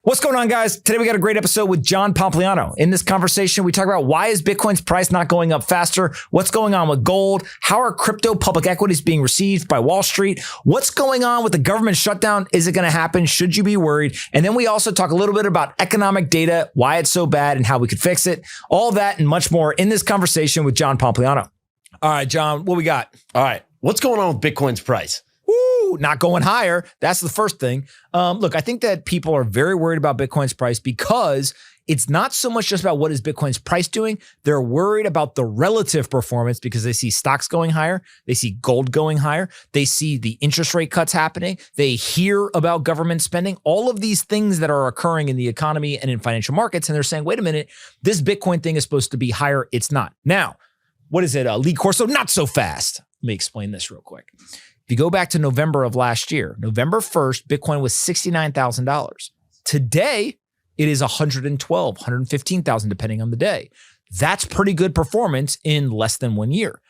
What's going on, guys? Today we got a great episode with John Pompliano. In this conversation, we talk about why is Bitcoin's price not going up faster? What's going on with gold? How are crypto public equities being received by Wall Street? What's going on with the government shutdown? Is it going to happen? Should you be worried? And then we also talk a little bit about economic data, why it's so bad and how we could fix it. All that and much more in this conversation with John Pompliano. All right, John, what we got? All right. What's going on with Bitcoin's price? Woo, not going higher. That's the first thing. Look, I think that people are very worried about Bitcoin's price because it's not so much just about what is Bitcoin's price doing. They're worried about the relative performance because they see stocks going higher. They see gold going higher. They see the interest rate cuts happening. They hear about government spending, all of these things that are occurring in the economy and in financial markets. And they're saying, wait a minute, this Bitcoin thing is supposed to be higher. It's not. Now, what is it? Lee Corso, not so fast. Let me explain this real quick. If you go back to November of last year, November 1st, Bitcoin was $69,000. Today, it is $112,000, $115,000, depending on the day. That's pretty good performance in less than 1 year.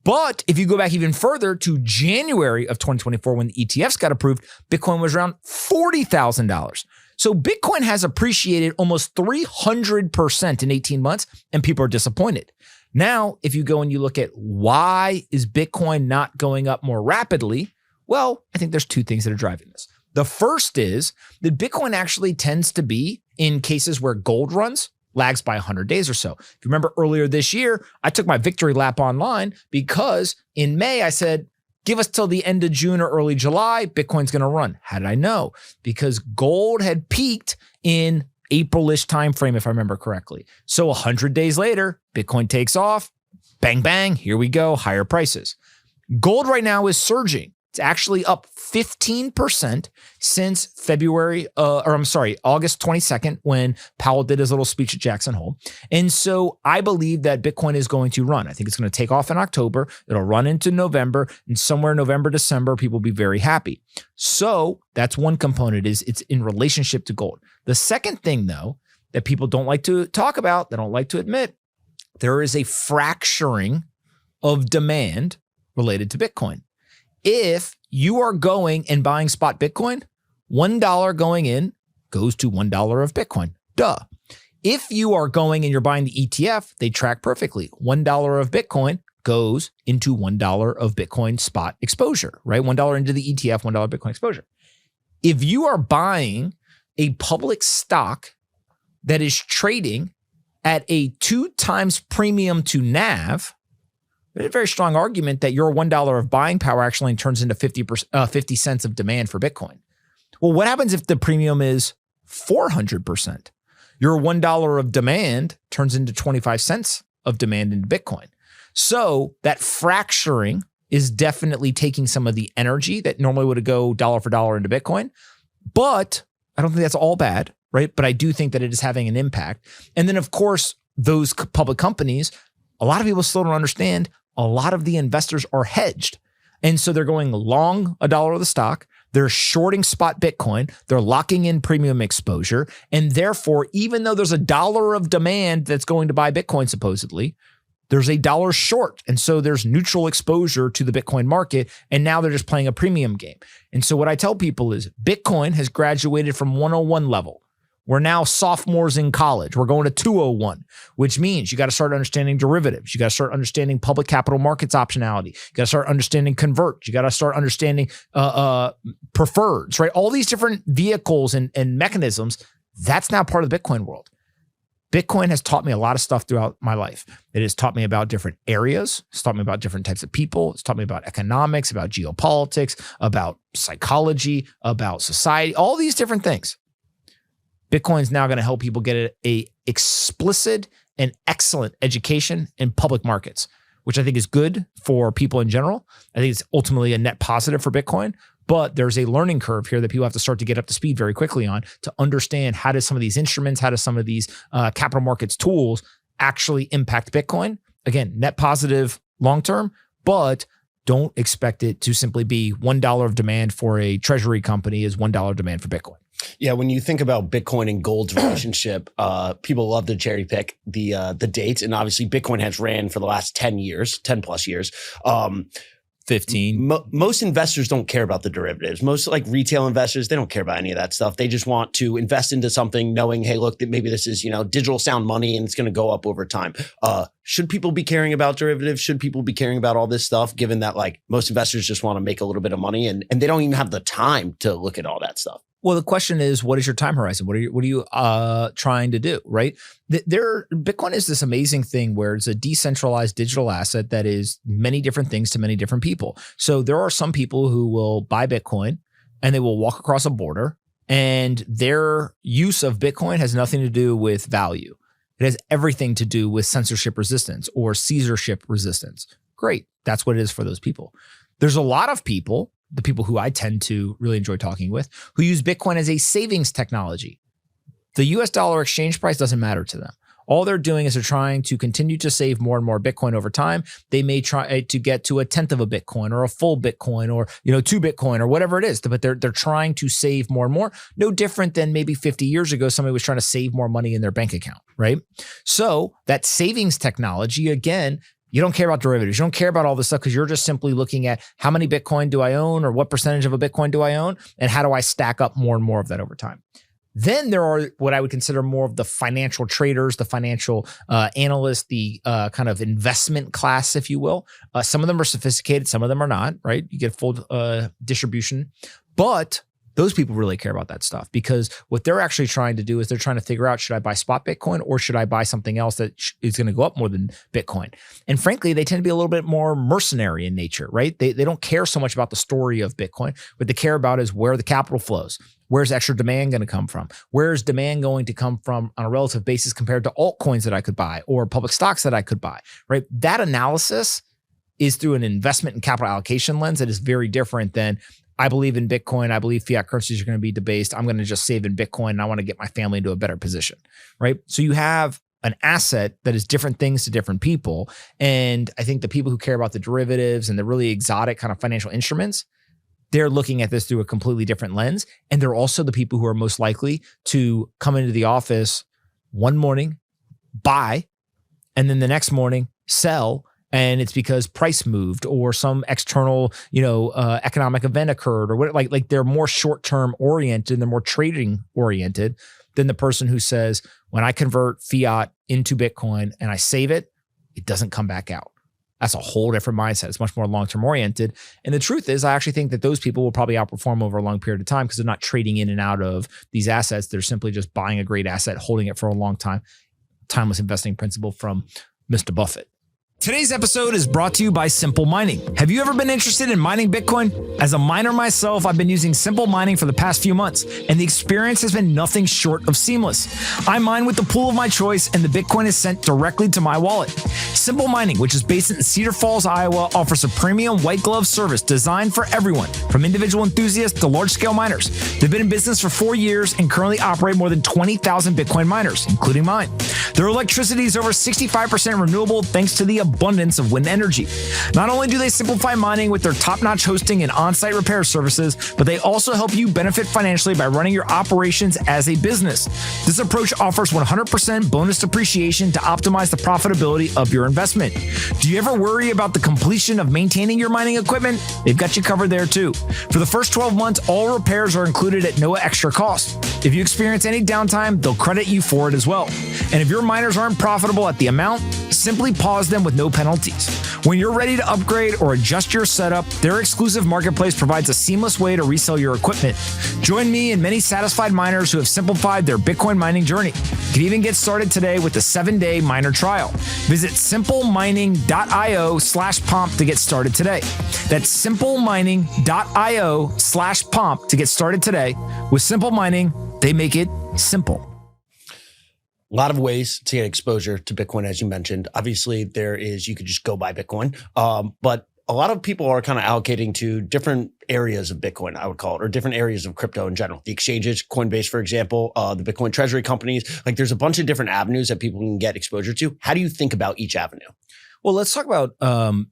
But if you go back even further to January of 2024, when the ETFs got approved, Bitcoin was around $40,000. So Bitcoin has appreciated almost 300% in 18 months, and people are disappointed. Now, if you go and you look at why is Bitcoin not going up more rapidly, well, I think there's two things that are driving this. The first is that Bitcoin actually tends to be, in cases where gold runs, lags by 100 days or so. If you remember earlier this year, I took my victory lap online because in May I said, give us till the end of June or early July, Bitcoin's going to run. How did I know? Because gold had peaked in April-ish timeframe, if I remember correctly. So 100 days later, Bitcoin takes off, bang, bang, here we go, higher prices. Gold right now is surging. It's actually up 15% since August 22nd, when Powell did his little speech at Jackson Hole. And so I believe that Bitcoin is going to run. I think it's going to take off in October. It'll run into November, and somewhere November, December, people will be very happy. So that's one component, is it's in relationship to gold. The second thing, though, that people don't like to talk about, they don't like to admit, there is a fracturing of demand related to Bitcoin. If you are going and buying spot Bitcoin, $1 going in goes to $1 of Bitcoin. Duh. If you are going and you're buying the ETF, they track perfectly. $1 of Bitcoin goes into $1 of Bitcoin spot exposure, right? $1 into the ETF, $1 Bitcoin exposure. If you are buying a public stock that is trading at a 2 times premium to NAV, there's a very strong argument that your $1 of buying power actually turns into 50 cents of demand for Bitcoin. Well, what happens if the premium is 400%? Your $1 of demand turns into 25 cents of demand into Bitcoin. So that fracturing is definitely taking some of the energy that normally would go dollar for dollar into Bitcoin. But I don't think that's all bad, right? But I do think that it is having an impact. And then, of course, those public companies, a lot of people still don't understand, a lot of the investors are hedged. And so they're going long $1 of the stock. They're shorting spot Bitcoin. They're locking in premium exposure. And therefore, even though there's $1 of demand that's going to buy Bitcoin, supposedly, there's $1 short. And so there's neutral exposure to the Bitcoin market. And now they're just playing a premium game. And so what I tell people is Bitcoin has graduated from 101 level. We're now sophomores in college. We're going to 201, which means you got to start understanding derivatives. You got to start understanding public capital markets optionality. You got to start understanding convert. You got to start understanding preferreds, right? All these different vehicles and mechanisms, that's now part of the Bitcoin world. Bitcoin has taught me a lot of stuff throughout my life. It has taught me about different areas. It's taught me about different types of people. It's taught me about economics, about geopolitics, about psychology, about society, all these different things. Bitcoin's now going to help people get a explicit and excellent education in public markets, which I think is good for people in general. I think it's ultimately a net positive for Bitcoin, but there's a learning curve here that people have to start to get up to speed very quickly on to understand how does some of these instruments, how does some of these capital markets tools actually impact Bitcoin. Again, net positive long-term, but don't expect it to simply be $1 of demand for a treasury company is $1 demand for Bitcoin. Yeah, when you think about Bitcoin and gold's relationship, people love to cherry pick the dates, and obviously Bitcoin has ran for the last 10 plus years. 15. Most investors don't care about the derivatives. Most like retail investors, they don't care about any of that stuff. They just want to invest into something knowing, hey, look, that maybe this is, digital sound money and it's going to go up over time. Should people be caring about derivatives? Should people be caring about all this stuff, given that like most investors just want to make a little bit of money and they don't even have the time to look at all that stuff? Well, the question is, what is your time horizon? What are you trying to do, right? Bitcoin is this amazing thing where it's a decentralized digital asset that is many different things to many different people. So there are some people who will buy Bitcoin and they will walk across a border, and their use of Bitcoin has nothing to do with value. It has everything to do with censorship resistance or censorship resistance. Great. That's what it is for those people. There's a lot of people, the people who I tend to really enjoy talking with, who use Bitcoin as a savings technology. The US dollar exchange price doesn't matter to them. All they're doing is they're trying to continue to save more and more Bitcoin over time. They may try to get to 1/10 of a Bitcoin or a full Bitcoin or 2 Bitcoin or whatever it is, but they're trying to save more and more. No different than maybe 50 years ago, somebody was trying to save more money in their bank account, right? So that savings technology, again, you don't care about derivatives. You don't care about all this stuff because you're just simply looking at how many Bitcoin do I own or what percentage of a Bitcoin do I own and how do I stack up more and more of that over time. Then there are what I would consider more of the financial traders, the financial analysts, the kind of investment class, if you will. Some of them are sophisticated. Some of them are not, right? You get full distribution. But those people really care about that stuff because what they're actually trying to do is they're trying to figure out, should I buy spot Bitcoin or should I buy something else that is going to go up more than Bitcoin? And frankly, they tend to be a little bit more mercenary in nature, right? They don't care so much about the story of Bitcoin. What they care about is where the capital flows. Where's extra demand going to come from? Where's demand going to come from on a relative basis compared to altcoins that I could buy or public stocks that I could buy, right? That analysis is through an investment and capital allocation lens that is very different than I believe in Bitcoin. I believe fiat currencies are going to be debased. I'm going to just save in Bitcoin and I want to get my family into a better position, right? So you have an asset that is different things to different people. And I think the people who care about the derivatives and the really exotic kind of financial instruments, they're looking at this through a completely different lens. And they're also the people who are most likely to come into the office one morning, buy, and then the next morning sell. And it's because price moved or some external, economic event occurred or what, like they're more short-term oriented, they're more trading oriented than the person who says, when I convert fiat into Bitcoin and I save it, it doesn't come back out. That's a whole different mindset. It's much more long-term oriented. And the truth is, I actually think that those people will probably outperform over a long period of time because they're not trading in and out of these assets. They're simply just buying a great asset, holding it for a long time. Timeless investing principle from Mr. Buffett. Today's episode is brought to you by Simple Mining. Have you ever been interested in mining Bitcoin? As a miner myself, I've been using Simple Mining for the past few months, and the experience has been nothing short of seamless. I mine with the pool of my choice, and the Bitcoin is sent directly to my wallet. Simple Mining, which is based in Cedar Falls, Iowa, offers a premium white glove service designed for everyone, from individual enthusiasts to large-scale miners. They've been in business for 4 years and currently operate more than 20,000 Bitcoin miners, including mine. Their electricity is over 65% renewable thanks to the abundance of wind energy. Not only do they simplify mining with their top-notch hosting and on-site repair services, but they also help you benefit financially by running your operations as a business. This approach offers 100% bonus depreciation to optimize the profitability of your investment. Do you ever worry about the completion of maintaining your mining equipment? They've got you covered there too. For the first 12 months, all repairs are included at no extra cost. If you experience any downtime, they'll credit you for it as well. And if your miners aren't profitable at the amount, simply pause them with no penalties. When you're ready to upgrade or adjust your setup, their exclusive marketplace provides a seamless way to resell your equipment. Join me and many satisfied miners who have simplified their Bitcoin mining journey. You can even get started today with the 7-day miner trial. Visit simplemining.io/pomp to get started today. That's simplemining.io/pomp to get started today. With Simple Mining, they make it simple. A lot of ways to get exposure to Bitcoin, as you mentioned. Obviously, you could just go buy Bitcoin. But a lot of people are kind of allocating to different areas of Bitcoin, I would call it, or different areas of crypto in general. The exchanges, Coinbase, for example, the Bitcoin treasury companies. Like there's a bunch of different avenues that people can get exposure to. How do you think about each avenue? Well, let's talk about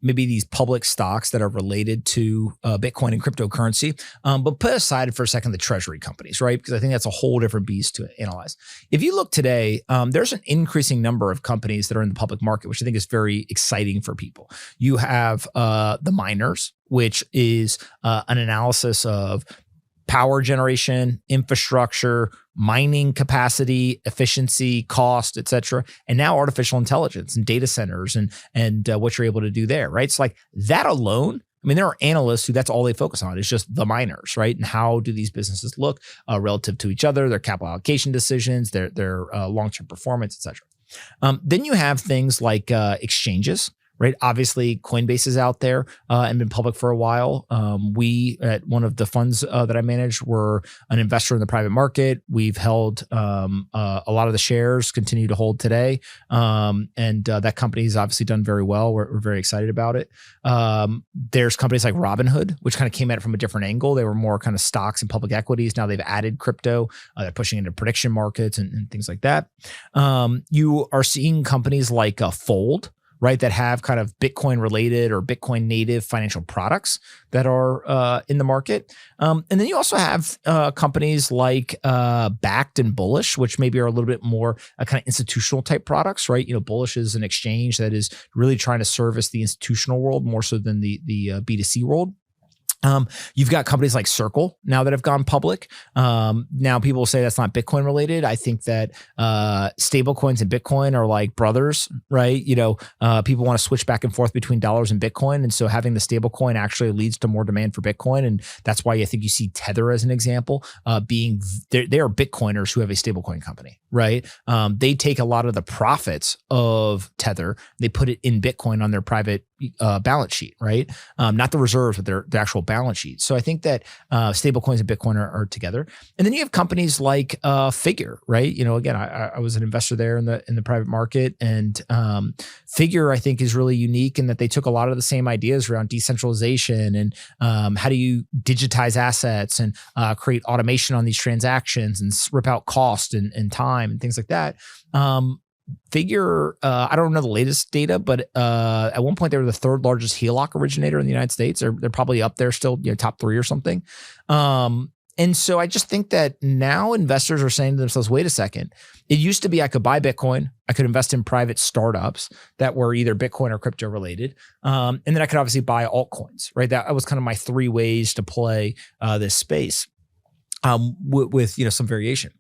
maybe these public stocks that are related to Bitcoin and cryptocurrency, but put aside for a second the treasury companies, right? Because I think that's a whole different beast to analyze. If you look today, there's an increasing number of companies that are in the public market, which I think is very exciting for people. You have the miners, which is an analysis of power generation, infrastructure, mining capacity, efficiency, cost, et cetera, and now artificial intelligence and data centers and what you're able to do there, right? So like that alone, I mean, there are analysts who that's all they focus on is just the miners, right? And how do these businesses look relative to each other, their capital allocation decisions, their long-term performance, et cetera. Then you have things like exchanges, right? Obviously, Coinbase is out there and been public for a while. We, at one of the funds that I manage, were an investor in the private market. We've held a lot of the shares, continue to hold today. And that company has obviously done very well. We're very excited about it. There's companies like Robinhood, which kind of came at it from a different angle. They were more kind of stocks and public equities. Now they've added crypto. They're pushing into prediction markets and things like that. You are seeing companies like Fold, right, that have kind of Bitcoin related or Bitcoin native financial products that are in the market. And then you also have companies like Backed and Bullish, which maybe are a little bit more kind of institutional type products, right? You know, Bullish is an exchange that is really trying to service the institutional world more so than the B2C world. You've got companies like Circle now that have gone public. Now people will say that's not Bitcoin related. I think that stable coins and Bitcoin are like brothers, right? You know, people want to switch back and forth between dollars and Bitcoin. And so having the stable coin actually leads to more demand for Bitcoin. And that's why I think you see Tether as an example, they are Bitcoiners who have a stable coin company, right? They take a lot of the profits of Tether, they put it in Bitcoin on their private balance sheet, right? Not the reserves, but the actual balance sheet. So I think that stable coins and Bitcoin are together. And then you have companies like Figure, right? You know, again, I was an investor there in the private market, and Figure I think is really unique in that they took a lot of the same ideas around decentralization and how do you digitize assets and create automation on these transactions and rip out cost and time and things like that. Figure, I don't know the latest data, but at one point they were the third largest HELOC originator in the United States. They're probably up there still, you know, top 3 or something. And so I just think that now investors are saying to themselves, wait a second, it used to be I could buy Bitcoin, I could invest in private startups that were either Bitcoin or crypto related. And then I could obviously buy altcoins, right? That was kind of my 3 ways to play this space with you know, some variation.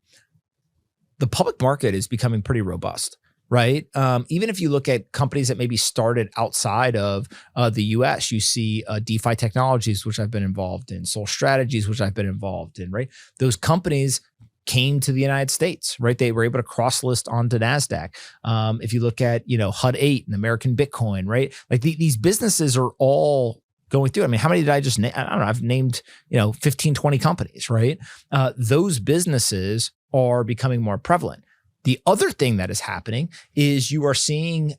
The public market is becoming pretty robust, right? Even if you look at companies that maybe started outside of the US, you see DeFi Technologies, which I've been involved in, Soul Strategies, which I've been involved in, right? Those companies came to the United States, right? They were able to cross list onto NASDAQ. If you look at, you know, HUD-8 and American Bitcoin, right? Like these businesses are all going through. I mean, how many did I just name? I don't know. I've named, you know, 15, 20 companies, right? Those businesses are becoming more prevalent. The other thing that is happening is you are seeing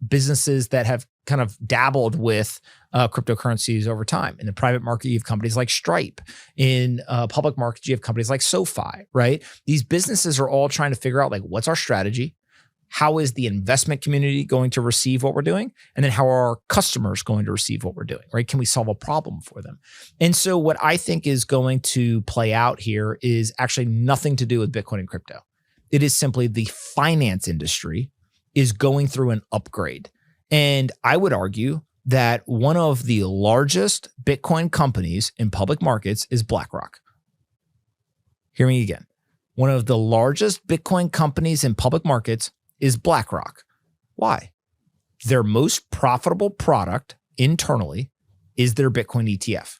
businesses that have kind of dabbled with cryptocurrencies over time. In the private market, you have companies like Stripe. In public markets, you have companies like SoFi, right? These businesses are all trying to figure out like, what's our strategy? How is the investment community going to receive what we're doing? And then how are our customers going to receive what we're doing, right? Can we solve a problem for them? And so what I think is going to play out here is actually nothing to do with Bitcoin and crypto. It is simply the finance industry is going through an upgrade. And I would argue that one of the largest Bitcoin companies in public markets is BlackRock. Hear me again. One of the largest Bitcoin companies in public markets is BlackRock. Why? Their most profitable product internally is their Bitcoin ETF.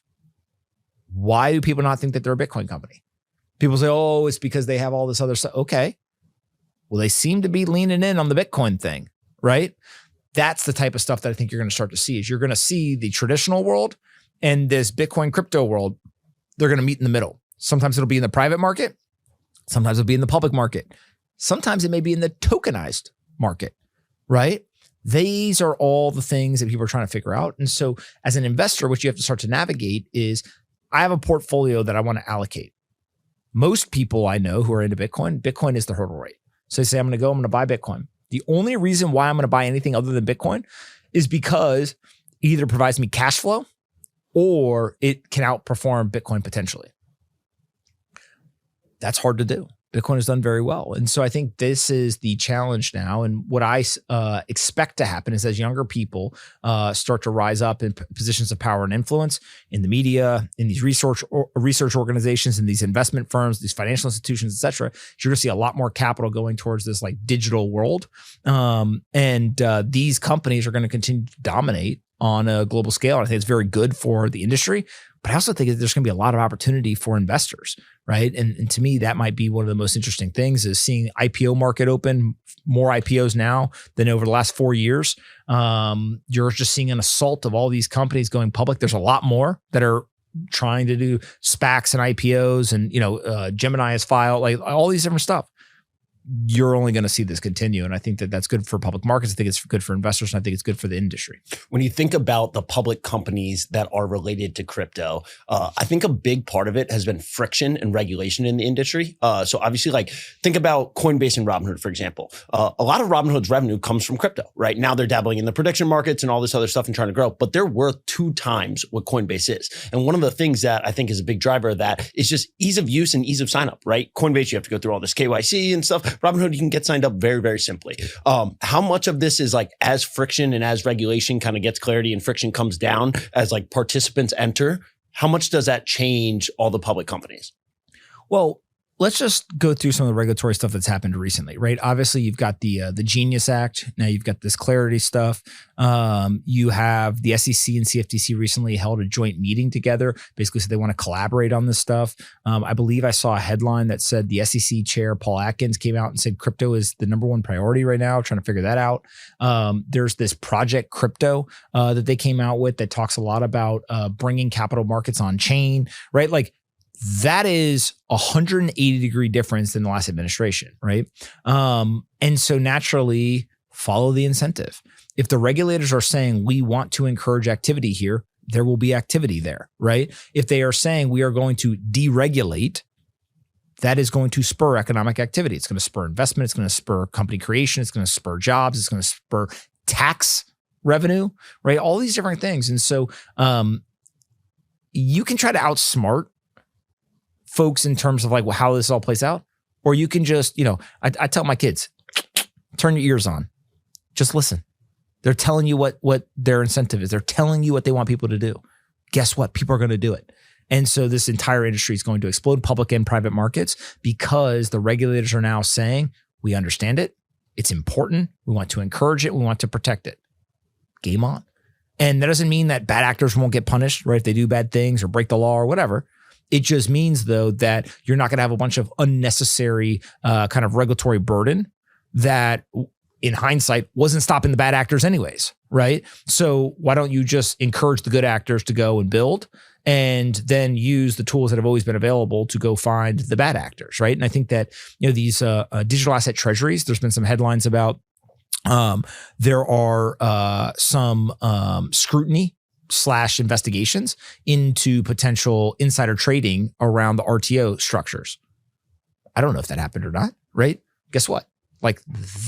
Why do people not think that they're a Bitcoin company? People say, oh, it's because they have all this other stuff. Okay. Well, they seem to be leaning in on the Bitcoin thing, right? That's the type of stuff that I think you're going to start to see is you're going to see the traditional world and this Bitcoin crypto world. They're going to meet in the middle. Sometimes it'll be in the private market. Sometimes it'll be in the public market. Sometimes it may be in the tokenized market, right? These are all the things that people are trying to figure out. And so as an investor, what you have to start to navigate is I have a portfolio that I want to allocate. Most people I know who are into Bitcoin, Bitcoin is the hurdle rate. So they say, I'm going to buy Bitcoin. The only reason why I'm going to buy anything other than Bitcoin is because it either provides me cash flow or it can outperform Bitcoin potentially. That's hard to do. Bitcoin has done very well. And so I think this is the challenge now. And what I expect to happen is as younger people start to rise up in positions of power and influence in the media, in these research organizations, in these investment firms, these financial institutions, et cetera, you're going to see a lot more capital going towards this like digital world. These companies are going to continue to dominate on a global scale. And I think it's very good for the industry. But I also think that there's going to be a lot of opportunity for investors, right? And to me, that might be one of the most interesting things is seeing IPO market open, more IPOs now than over the last 4 years. You're just seeing an assault of all these companies going public. There's a lot more that are trying to do SPACs and IPOs, and Gemini has filed, like all these different stuff. You're only going to see this continue. And I think that that's good for public markets. I think it's good for investors. And I think it's good for the industry. When you think about the public companies that are related to crypto, I think a big part of it has been friction and regulation in the industry. So obviously, like think about Coinbase and Robinhood, for example. A lot of Robinhood's revenue comes from crypto, right? Now they're dabbling in the prediction markets and all this other stuff and trying to grow, but they're worth 2 times what Coinbase is. And one of the things that I think is a big driver of that is just ease of use and ease of sign up, right? Coinbase, you have to go through all this KYC and stuff. Robinhood, you can get signed up very, very simply. How much of this is like as friction and as regulation kind of gets clarity and friction comes down as like participants enter, how much does that change all the public companies? Well, let's just go through some of the regulatory stuff that's happened recently, right? Obviously, you've got the Genius Act. Now you've got this clarity stuff. You have the SEC and CFTC recently held a joint meeting together. Basically, so they want to collaborate on this stuff. I believe I saw a headline that said the SEC chair, Paul Atkins, came out and said crypto is the #1 priority right now, trying to figure that out. There's this Project Crypto that they came out with that talks a lot about bringing capital markets on chain, right? Like, that is 180-degree difference than the last administration, right? And so naturally, follow the incentive. If the regulators are saying we want to encourage activity here, there will be activity there, right? If they are saying we are going to deregulate, that is going to spur economic activity. It's going to spur investment. It's going to spur company creation. It's going to spur jobs. It's going to spur tax revenue, right? All these different things. And so you can try to outsmart folks in terms of like how this all plays out, or you can just, I tell my kids, turn your ears on, just listen. They're telling you what their incentive is. They're telling you what they want people to do. Guess what? People are going to do it. And so this entire industry is going to explode, public and private markets, because the regulators are now saying, we understand it. It's important. We want to encourage it. We want to protect it. Game on. And that doesn't mean that bad actors won't get punished, right? If they do bad things or break the law or whatever. It just means, though, that you're not going to have a bunch of unnecessary kind of regulatory burden that, in hindsight, wasn't stopping the bad actors anyways, right? So why don't you just encourage the good actors to go and build and then use the tools that have always been available to go find the bad actors, right? And I think that, these digital asset treasuries, there's been some headlines about there are some scrutiny / investigations into potential insider trading around the RTO structures. I don't know if that happened or not, right? Guess what? Like,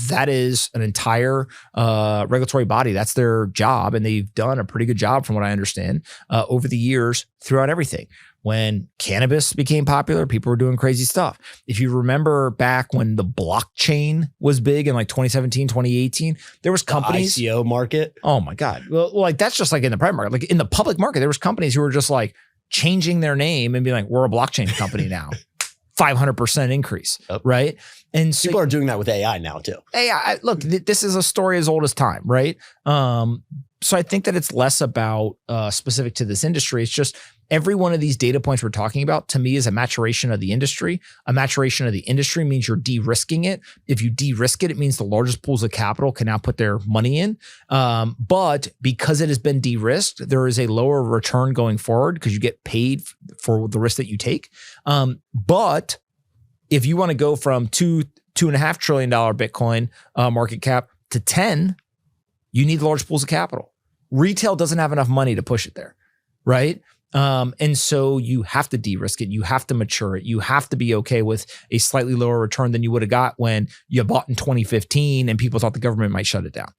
that is an entire regulatory body. That's their job. And they've done a pretty good job, from what I understand, over the years throughout everything. When cannabis became popular, people were doing crazy stuff. If you remember back when the blockchain was big in like 2017, 2018, there was companies. The ICO market. Oh my God. Well, like that's just like in the private market. Like in the public market, there was companies who were just like changing their name and being like, we're a blockchain company now. 500% increase, right? And so people are doing that with AI now too. AI, look, this is a story as old as time, right? So I think that it's less about specific to this industry. It's just every one of these data points we're talking about, to me, is a maturation of the industry. A maturation of the industry means you're de-risking it. If you de-risk it, it means the largest pools of capital can now put their money in. But because it has been de-risked, there is a lower return going forward because you get paid for the risk that you take. But if you want to go from $2.5 trillion Bitcoin market cap to 10, you need large pools of capital. Retail doesn't have enough money to push it there, right? And so you have to de-risk it. You have to mature it. You have to be okay with a slightly lower return than you would have got when you bought in 2015 and people thought the government might shut it down.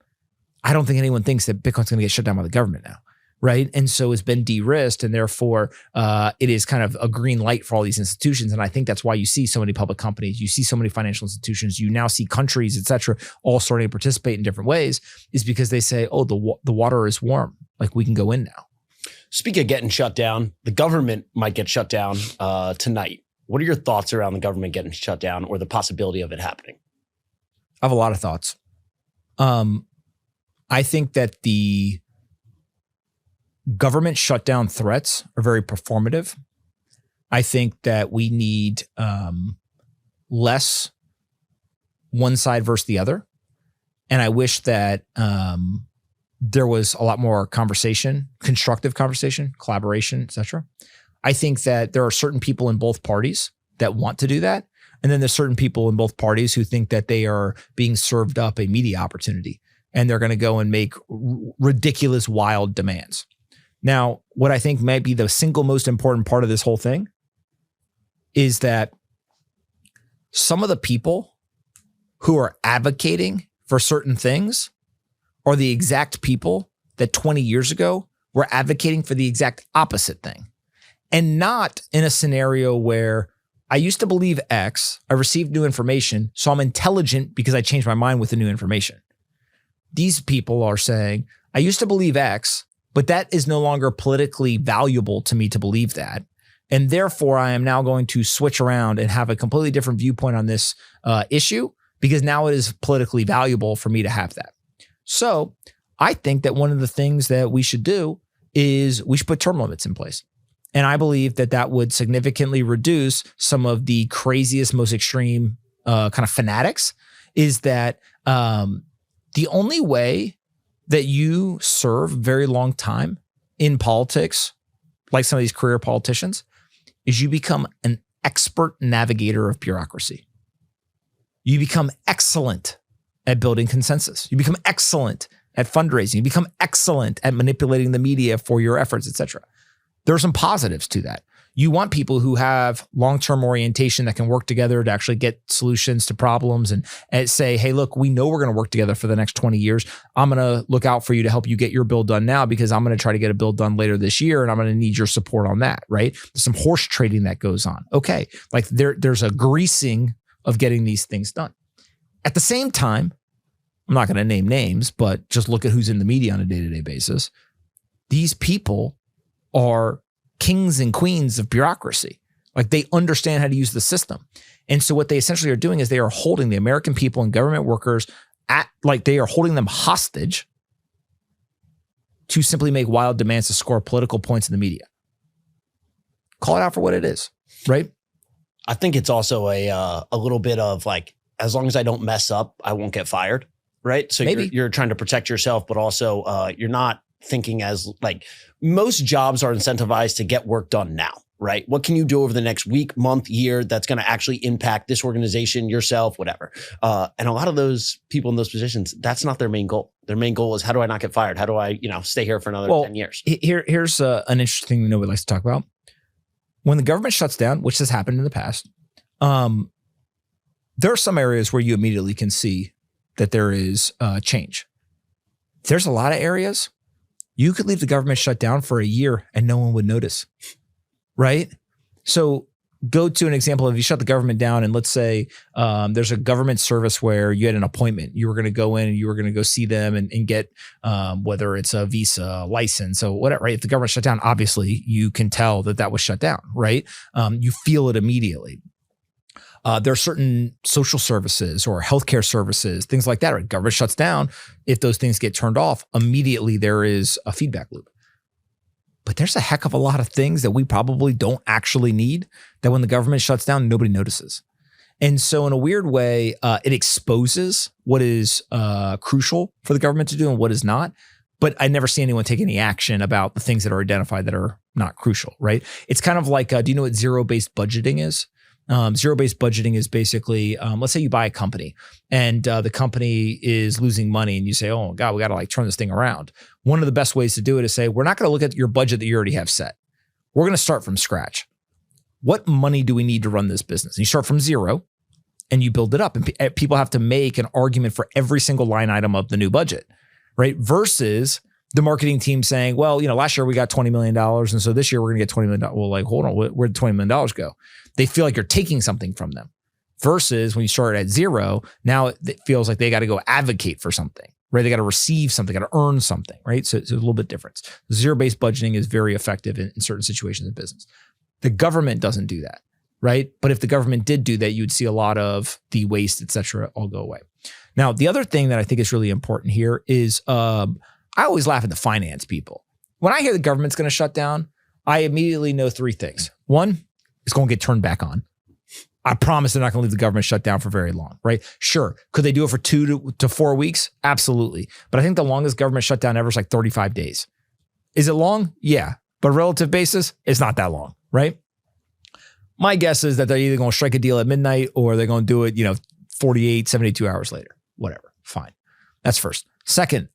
I don't think anyone thinks that Bitcoin's going to get shut down by the government now, right? And so it's been de-risked, and therefore it is kind of a green light for all these institutions. And I think that's why you see so many public companies, you see so many financial institutions, you now see countries, et cetera, all starting to participate in different ways, is because they say, oh, the water is warm. Like, we can go in now. Speaking of getting shut down, the government might get shut down tonight. What are your thoughts around the government getting shut down or the possibility of it happening? I have a lot of thoughts. I think that the government shutdown threats are very performative. I think that we need less one side versus the other. And I wish that there was a lot more conversation, constructive conversation, collaboration, et cetera. I think that there are certain people in both parties that want to do that. And then there's certain people in both parties who think that they are being served up a media opportunity and they're going to go and make ridiculous, wild demands. Now, what I think might be the single most important part of this whole thing is that some of the people who are advocating for certain things are the exact people that 20 years ago were advocating for the exact opposite thing. And not in a scenario where I used to believe X, I received new information, so I'm intelligent because I changed my mind with the new information. These people are saying, I used to believe X, but that is no longer politically valuable to me to believe that. And therefore, I am now going to switch around and have a completely different viewpoint on this issue because now it is politically valuable for me to have that. So I think that one of the things that we should do is we should put term limits in place. And I believe that that would significantly reduce some of the craziest, most extreme kind of fanatics. Is that the only way that you serve a very long time in politics, like some of these career politicians, is you become an expert navigator of bureaucracy. You become excellent at building consensus. You become excellent at fundraising. You become excellent at manipulating the media for your efforts, et cetera. There are some positives to that. You want people who have long-term orientation that can work together to actually get solutions to problems and say, hey, look, we know we're going to work together for the next 20 years. I'm going to look out for you to help you get your bill done now because I'm going to try to get a bill done later this year and I'm going to need your support on that, right? There's some horse trading that goes on. Okay, like there's a greasing of getting these things done. At the same time, I'm not going to name names, but just look at who's in the media on a day-to-day basis. These people are kings and queens of bureaucracy. Like, they understand how to use the system. And so what they essentially are doing is they are holding the American people and government workers they are holding them hostage to simply make wild demands to score political points in the media. Call it out for what it is, right? I think it's also a little bit of like, as long as I don't mess up, I won't get fired, right? So you're trying to protect yourself, but also you're not thinking as like most jobs are incentivized to get work done now, right? What can you do over the next week, month, year that's going to actually impact this organization, yourself, whatever. And a lot of those people in those positions, that's not their main goal. Their main goal is, how do I not get fired? How do I, stay here for another 10 years? Here's an interesting thing nobody likes to talk about. When the government shuts down, which has happened in the past, there are some areas where you immediately can see that there is change. There's a lot of areas you could leave the government shut down for a year and no one would notice, right? So go to an example of, you shut the government down and let's say there's a government service where you had an appointment. You were going to go in and you were going to go see them and get whether it's a visa, license, or whatever, right? If the government shut down, obviously you can tell that was shut down, right? You feel it immediately. There are certain social services or healthcare services, things like that. Right? Government shuts down. If those things get turned off, immediately there is a feedback loop. But there's a heck of a lot of things that we probably don't actually need that when the government shuts down, nobody notices. And so in a weird way, it exposes what is crucial for the government to do and what is not. But I never see anyone take any action about the things that are identified that are not crucial, right? It's kind of like, do you know what zero-based budgeting is? Zero-based budgeting is basically, let's say you buy a company and the company is losing money and you say, oh God, we got to turn this thing around. One of the best ways to do it is say, we're not going to look at your budget that you already have set. we're going to start from scratch. What money do we need to run this business? And you start from zero and you build it up. And people have to make an argument for every single line item of the new budget, right? Versus the marketing team saying, well, last year we got $20 million. And so this year we're going to get $20 million. Well, like, hold on, where'd $20 million go? They feel like you're taking something from them. Versus when you start at zero, now it feels like they got to go advocate for something, right? They got to receive something, got to earn something, right? So it's a little bit different. Zero-based budgeting is very effective in certain situations in business. The government doesn't do that, right? But if the government did do that, you'd see a lot of the waste, et cetera, all go away. Now, the other thing that I think is really important here is I always laugh at the finance people. When I hear the government's going to shut down, I immediately know three things. One, it's going to get turned back on. I promise they're not going to leave the government shut down for very long, right? Sure. Could they do it for 2 to 4 weeks? Absolutely. But I think the longest government shutdown ever is like 35 days. Is it long? Yeah. But relative basis, it's not that long, right? My guess is that they're either going to strike a deal at midnight or they're going to do it, 48, 72 hours later, whatever. Fine. That's first. Second,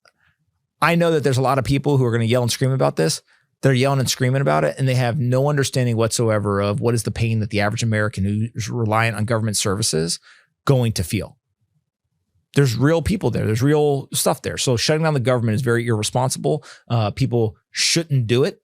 I know that there's a lot of people who are going to yell and scream about this. They're yelling and screaming about it, and they have no understanding whatsoever of what is the pain that the average American who's reliant on government services going to feel. There's real people there. There's real stuff there. So shutting down the government is very irresponsible. People shouldn't do it.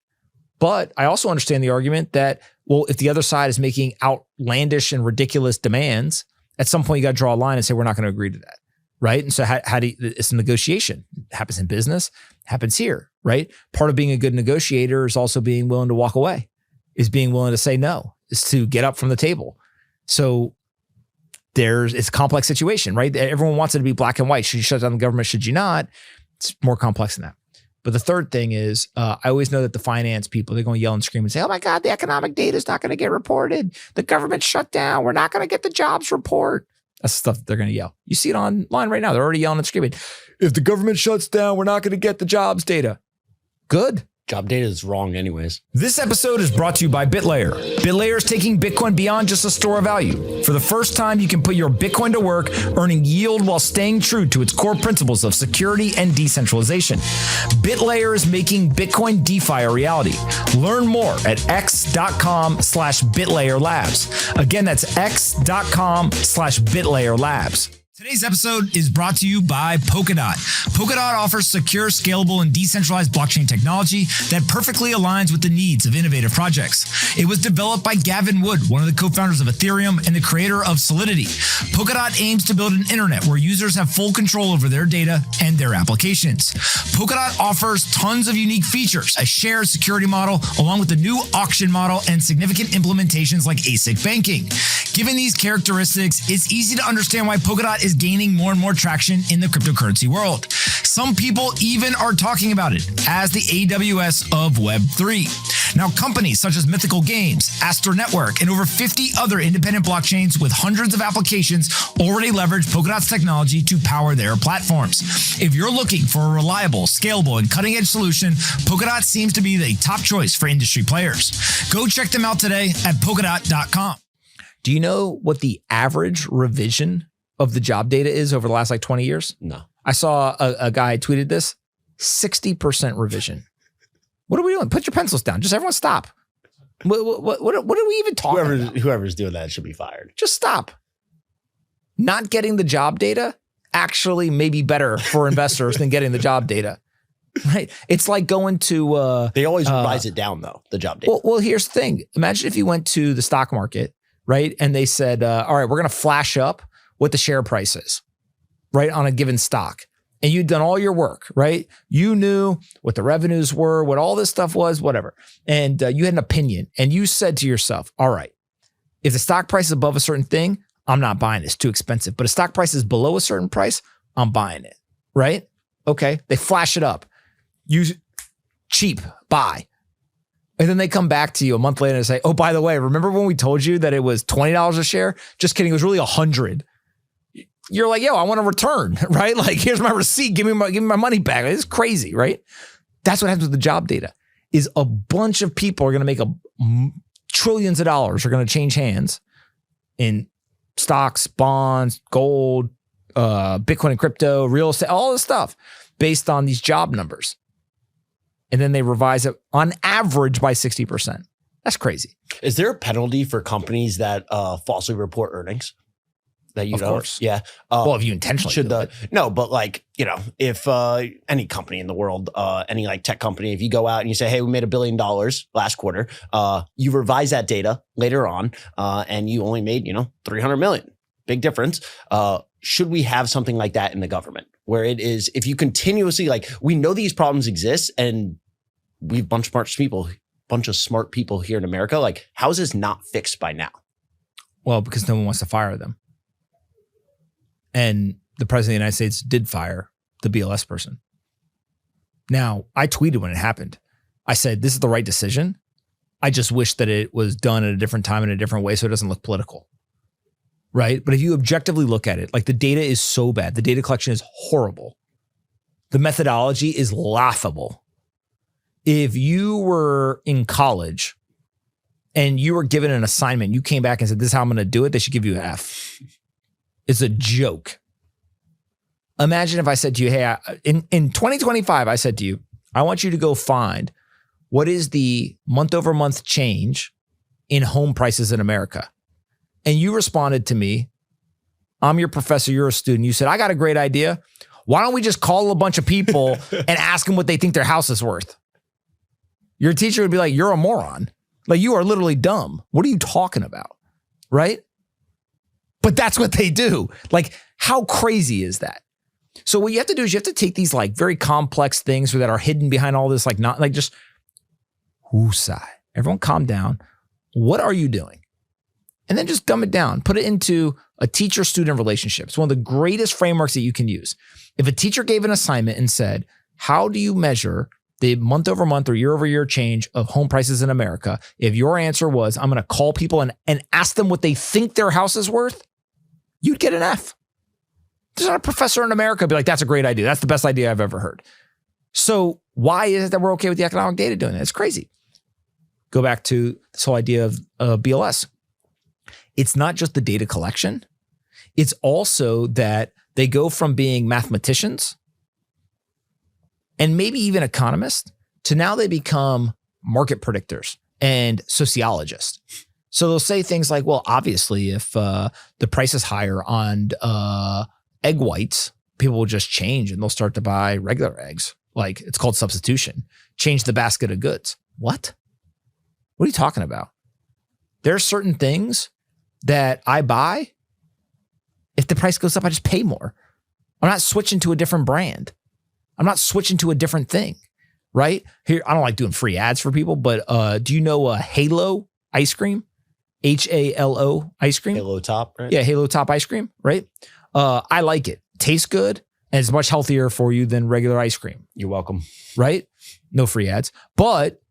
But I also understand the argument that, well, if the other side is making outlandish and ridiculous demands, at some point you got to draw a line and say, we're not going to agree to that. Right. And so how do you, it's a negotiation. It happens in business, happens here, right? Part of being a good negotiator is also being willing to walk away, is being willing to say no, is to get up from the table. So it's a complex situation, right? Everyone wants it to be black and white. Should you shut down the government? Should you not? It's more complex than that. But the third thing is, I always know that the finance people, they're going to yell and scream and say, oh my God, the economic data is not going to get reported. The government shut down. We're not going to get the jobs report. That's stuff that they're going to yell. You see it online right now. They're already yelling and screaming. If the government shuts down, we're not going to get the jobs data. Good. Job data is wrong anyways. This episode is brought to you by BitLayer. BitLayer is taking Bitcoin beyond just a store of value. For the first time, you can put your Bitcoin to work, earning yield while staying true to its core principles of security and decentralization. BitLayer is making Bitcoin DeFi a reality. Learn more at x.com/BitLayerLabs. Again, that's x.com/BitLayerLabs. Today's episode is brought to you by Polkadot. Polkadot offers secure, scalable, and decentralized blockchain technology that perfectly aligns with the needs of innovative projects. It was developed by Gavin Wood, one of the co-founders of Ethereum and the creator of Solidity. Polkadot aims to build an internet where users have full control over their data and their applications. Polkadot offers tons of unique features, a shared security model, along with the new auction model and significant implementations like ASIC banking. Given these characteristics, it's easy to understand why Polkadot is gaining more and more traction in the cryptocurrency world. Some people even are talking about it as the AWS of Web3. Now, companies such as Mythical Games, Aster Network, and over 50 other independent blockchains with hundreds of applications already leverage Polkadot's technology to power their platforms. If you're looking for a reliable, scalable, and cutting-edge solution, Polkadot seems to be the top choice for industry players. Go check them out today at polkadot.com. Do you know what the average revision of the job data is over the last 20 years? No. I saw a guy tweeted this, 60% revision. What are we doing? Put your pencils down. Just everyone stop. What are we even talking about? Whoever's doing that should be fired. Just stop. Not getting the job data actually may be better for investors than getting the job data. Right? It's like going to... they always revise it down though, the job data. Well, here's the thing. Imagine if you went to the stock market, right? And they said, all right, we're going to flash up what the share price is, right, on a given stock. And you'd done all your work, right? You knew what the revenues were, what all this stuff was, whatever. And you had an opinion. And you said to yourself, all right, if the stock price is above a certain thing, I'm not buying it. It's too expensive. But if stock price is below a certain price, I'm buying it, right? Okay, they flash it up. You cheap, buy. And then they come back to you a month later and say, oh, by the way, remember when we told you that it was $20 a share? Just kidding, it was really $100. You're like, yo, I want a return, right? Like, here's my receipt. Give me my money back. It's crazy, right? That's what happens with the job data. Is a bunch of people are going to make trillions of dollars are going to change hands in stocks, bonds, gold, Bitcoin and crypto, real estate, all this stuff based on these job numbers. And then they revise it on average by 60%. That's crazy. Is there a penalty for companies that falsely report earnings? That you Of course. Yeah. Well, if you intentionally do it. No, but like, if any company in the world, any like tech company, if you go out and you say, hey, we made $1 billion last quarter, you revise that data later on, and you only made, 300 million. Big difference. Should we have something like that in the government where it is, if you continuously, like, we know these problems exist and we've bunch of smart people here in America, like, how is this not fixed by now? Well, because no one wants to fire them. And the president of the United States did fire the BLS person. Now, I tweeted when it happened. I said, this is the right decision. I just wish that it was done at a different time in a different way so it doesn't look political. Right? But if you objectively look at it, like, the data is so bad. The data collection is horrible. The methodology is laughable. If you were in college and you were given an assignment, you came back and said, this is how I'm going to do it, they should give you an F. It's a joke. Imagine if I said to you, hey, in 2025, I said to you, I want you to go find what is the month over month change in home prices in America. And you responded to me, I'm your professor, you're a student. You said, I got a great idea. Why don't we just call a bunch of people and ask them what they think their house is worth? Your teacher would be like, you're a moron. Like, you are literally dumb. What are you talking about? Right? But that's what they do. Like, how crazy is that? So what you have to do is you have to take these like very complex things that are hidden behind all this, like, not like, just woosah. Everyone calm down. What are you doing? And then just dumb it down. Put it into a teacher-student relationship. It's one of the greatest frameworks that you can use. If a teacher gave an assignment and said, how do you measure the month over month or year over year change of home prices in America? If your answer was, I'm going to call people and ask them what they think their house is worth, you'd get an F. There's not a professor in America be like, that's a great idea. That's the best idea I've ever heard. So why is it that we're okay with the economic data doing that? It's crazy. Go back to this whole idea of BLS. It's not just the data collection. It's also that they go from being mathematicians and maybe even economists to now they become market predictors and sociologists. So they'll say things like, well, obviously, if the price is higher on egg whites, people will just change and they'll start to buy regular eggs. Like, it's called substitution. Change the basket of goods. What? What are you talking about? There are certain things that I buy. If the price goes up, I just pay more. I'm not switching to a different brand. I'm not switching to a different thing, right? Here, I don't like doing free ads for people, but do you know Halo ice cream? HALO ice cream? Halo Top, right? Yeah, Halo Top ice cream, right? I like it. Tastes good, and it's much healthier for you than regular ice cream. You're welcome. Right? No free ads. But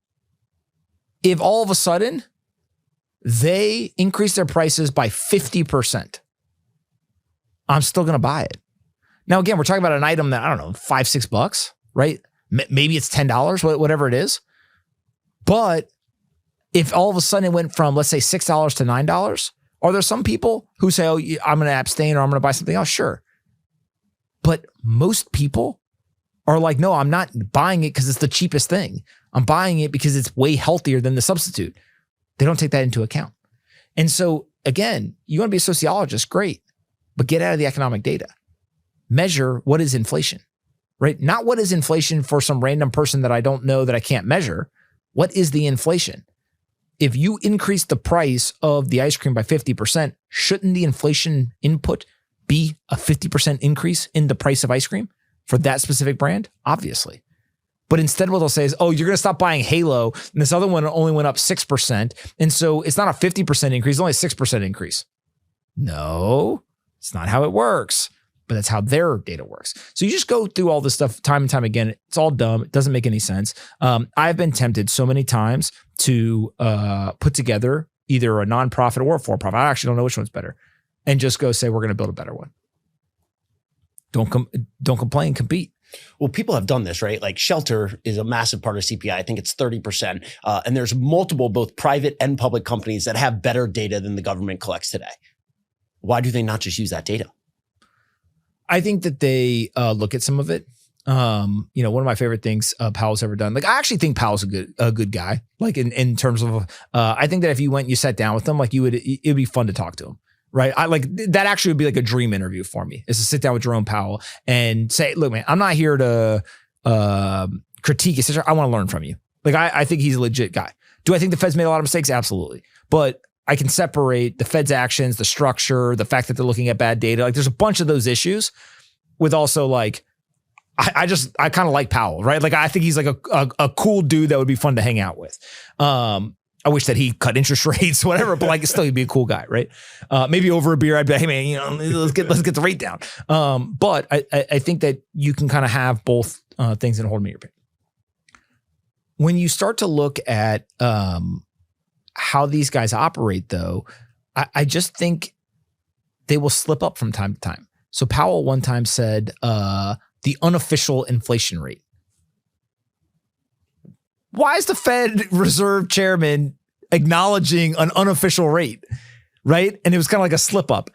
if all of a sudden they increase their prices by 50%, I'm still going to buy it. Now, again, we're talking about an item that, I don't know, $5, $6, right? Maybe it's $10, whatever it is. But if all of a sudden it went from, let's say, $6 to $9, are there some people who say, oh, I'm going to abstain or I'm going to buy something else? Sure. But most people are like, no, I'm not buying it because it's the cheapest thing. I'm buying it because it's way healthier than the substitute. They don't take that into account. And so, again, you want to be a sociologist, great, but get out of the economic data. Measure what is inflation, right? Not what is inflation for some random person that I don't know that I can't measure. What is the inflation? If you increase the price of the ice cream by 50%, shouldn't the inflation input be a 50% increase in the price of ice cream for that specific brand? Obviously. But instead what they'll say is, oh, you're going to stop buying Halo, and this other one only went up 6%. And so it's not a 50% increase, it's only a 6% increase. No, it's not how it works. But that's how their data works. So you just go through all this stuff time and time again. It's all dumb. It doesn't make any sense. I've been tempted so many times to put together either a nonprofit or a for-profit. I actually don't know which one's better. And just go say, we're going to build a better one. Don't complain, compete. Well, people have done this, right? Like shelter is a massive part of CPI. I think it's 30%. And there's multiple, both private and public companies that have better data than the government collects today. Why do they not just use that data? I think that they look at some of it One of my favorite things Powell's ever done. Like, I actually think Powell's a good guy. Like in terms of, I think that if you went and you sat down with him, like it'd be fun to talk to him. Right. I like that actually would be like a dream interview for me, is to sit down with Jerome Powell and say, look, man, I'm not here to critique his situation. I want to learn from you. Like, I think he's a legit guy. Do I think the Fed's made a lot of mistakes? Absolutely. But I can separate the Fed's actions, the structure, the fact that they're looking at bad data. Like, there's a bunch of those issues with also like, I kind of like Powell, right? Like, I think he's like a cool dude that would be fun to hang out with. I wish that he cut interest rates, whatever, but like, still he'd be a cool guy, right? Maybe over a beer, I'd be like, hey man, let's get the rate down. But I think that you can kind of have both things and hold me your opinion. When you start to look at how these guys operate, though, I just think they will slip up from time to time. So Powell one time said the unofficial inflation rate. Why is the Fed Reserve Chairman acknowledging an unofficial rate, right? And it was kind of like a slip up.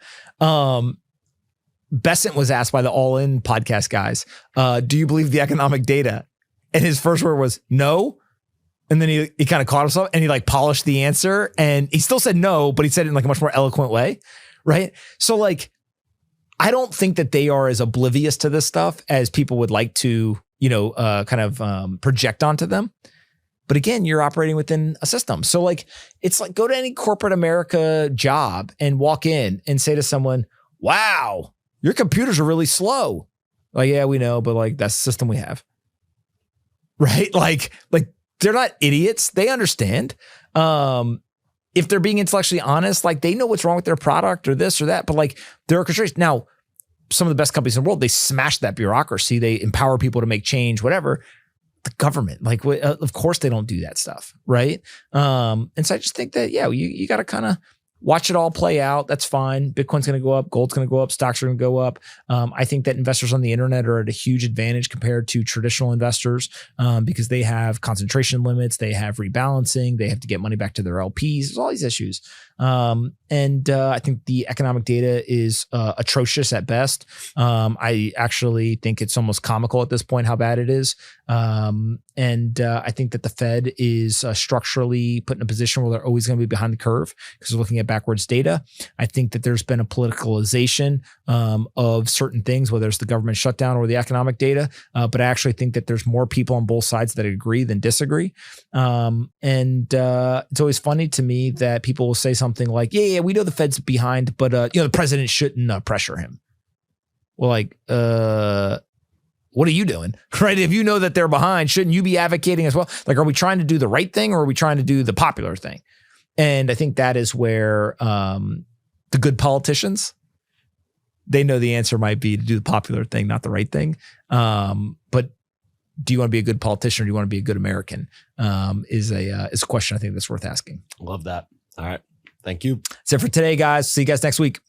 Besant was asked by the All In podcast guys, do you believe the economic data? And his first word was no. And then he kind of caught himself and he like polished the answer, and he still said no, but he said it in like a much more eloquent way, right? So like, I don't think that they are as oblivious to this stuff as people would like to, project onto them. But again, you're operating within a system. So like, it's like, go to any corporate America job and walk in and say to someone, wow, your computers are really slow. Like, yeah, we know, but like, that's the system we have. Right? Like they're not idiots. They understand. If they're being intellectually honest, like they know what's wrong with their product or this or that, but like there are constraints. Now, some of the best companies in the world, they smash that bureaucracy. They empower people to make change, whatever. The government, like, of course they don't do that stuff, right? And so I just think that, yeah, you got to kind of watch it all play out. That's fine. Bitcoin's going to go up. Gold's going to go up. Stocks are going to go up. I think that investors on the internet are at a huge advantage compared to traditional investors because they have concentration limits. They have rebalancing. They have to get money back to their LPs. There's all these issues. I think the economic data is atrocious at best. I actually think it's almost comical at this point how bad it is. I think that the Fed is structurally put in a position where they're always going to be behind the curve because they're looking at backwards data. I think that there's been a politicalization of certain things, whether it's the government shutdown or the economic data. But I actually think that there's more people on both sides that agree than disagree. It's always funny to me that people will say something like, yeah, we know the Fed's behind, but the president shouldn't pressure him. Well, like, what are you doing? Right? If you know that they're behind, shouldn't you be advocating as well? Like, are we trying to do the right thing or are we trying to do the popular thing? And I think that is where the good politicians, they know the answer might be to do the popular thing, not the right thing. But do you want to be a good politician or do you want to be a good American? Is a question I think that's worth asking. Love that. All right. Thank you. That's it for today, guys. See you guys next week.